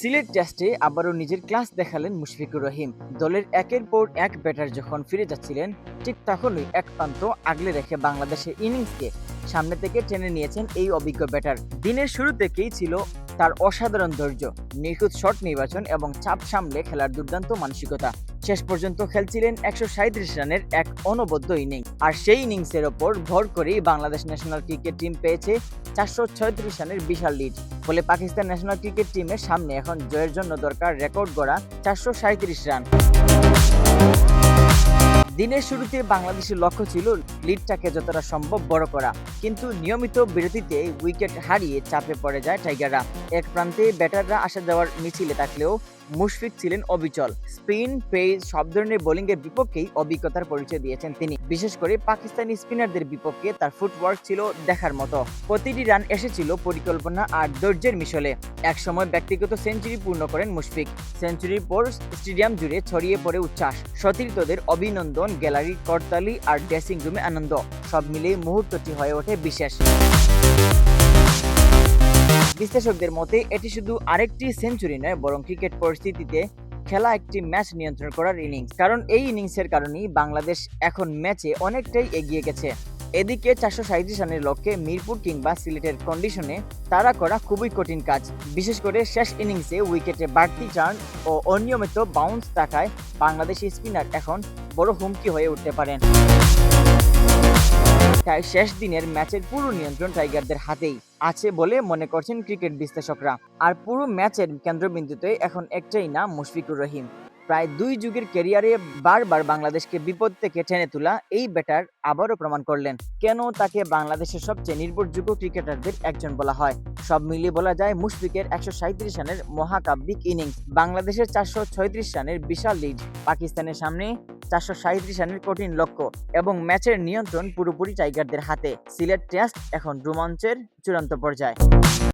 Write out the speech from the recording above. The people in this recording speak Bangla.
সিলেট টেস্টে আবারও নিজের ক্লাস দেখালেন মুশফিকুর রহিম। দলের একের পর এক ব্যাটার যখন ফিরে যাচ্ছিলেন, ঠিক তখনই এক প্রান্ত আগলে রেখে বাংলাদেশের ইনিংসকে সামনে থেকে টেনে নিয়েছেন এই অভিজ্ঞ ব্যাটার। দিনের শুরু থেকেই ছিল তার অসাধারণ ধৈর্য, নিখুঁত শট নির্বাচন এবং চাপ সামলে খেলার দুর্দান্ত মানসিকতা। শেষ পর্যন্ত খেলছিলেন 137 রানের এক অনবদ্য ইনিংস, আর সেই ইনিংসের ওপর ভর করেই বাংলাদেশ ন্যাশনাল ক্রিকেট টিম পেয়েছে 436 রানের বিশাল লিড। ফলে পাকিস্তান ন্যাশনাল ক্রিকেট টিমের সামনে এখন জয়ের জন্য দরকার রেকর্ড গড়া 437 রান। দিনের শুরুতে বাংলাদেশের লক্ষ্য ছিল লিডটাকে যতটা সম্ভব বড় করা, কিন্তু নিয়মিত বিরতিতে উইকেট হারিয়ে চাপে পড়ে যায় টাইগাররা। এক প্রান্তে ব্যাটাররা আসা যাওয়ার মিছিলে থাকলেও মুশফিক ছিলেন অবিচল। স্পিন, পেস সব ধরনের বোলিংয়ের বিপক্ষেই অভিজ্ঞতার পরিচয় দিয়েছেন তিনি। বিশেষ করে পাকিস্তানি স্পিনারদের বিপক্ষে তার ফুটওয়ার্ক ছিল দেখার মতো। প্রতিটি রান এসেছিল পরিকল্পনা আর ধৈর্যের মিশলে। একসময় ব্যক্তিগত সেঞ্চুরি পূর্ণ করেন মুশফিক। সেঞ্চুরির পর স্টেডিয়াম জুড়ে ছড়িয়ে পড়ে উচ্ছ্বাস, সতীর্থদের অভিনন্দন, গ্যালারির করতালি আর ড্রেসিং রুমে আনন্দ। সব মিলিয়ে মুহূর্তটি হয়ে ওঠে বিশেষ। বিশ্লেষকদের মতে এটি শুধু আরেকটি সেঞ্চুরি নয়, বরং ক্রিকেট পরিস্থিতিতে খেলা একটি ম্যাচ নিয়ন্ত্রণ করার ইনিংস। কারণ এই ইনিংসের কারণেই বাংলাদেশ এখন ম্যাচে অনেকটাই এগিয়ে গেছে। এদিকে 437 রানের লক্ষ্যে মিরপুর কিংবা সিলেটের কন্ডিশনে তাড়া করা খুবই কঠিন কাজ। বিশেষ করে শেষ ইনিংসে উইকেটে বাড়তি টার্ন ও অনিয়মিত বাউন্স থাকায় বাংলাদেশি স্পিনার এখন বড় হুমকি হয়ে উঠতে পারেন। তাই শেষ দিনের ম্যাচের পুরো নিয়ন্ত্রণ টাইগারদের হাতেই আছে বলে মনে করছেন ক্রিকেট বিশ্লেষকরা। আর পুরো ম্যাচের কেন্দ্রবিন্দুতে এখন একটাই নাম, মুশফিকুর রহিম। প্রায় 2 যুগের ক্যারিয়ারে বারবার বাংলাদেশকে বিপদ থেকে টেনে তোলা এই ব্যাটার আবারও প্রমাণ করলেন কেন তাকে বাংলাদেশের সবচেয়ে নির্ভরযোগ্য ক্রিকেটারদের একজন বলা হয়। সব মিলিয়ে বলা যায় মুশফিকের 137 রানের মহাকাব্যিক ইনিংস, বাংলাদেশের 436 রানের বিশাল লিড, পাকিস্তানের সামনে 437 রানের কঠিন লক্ষ্য এবং ম্যাচের নিয়ন্ত্রণ পুরোপুরি টাইগারদের হাতে। সিলেট টেস্ট এখন রোমাঞ্চের চূড়ান্ত পর্যায়ে।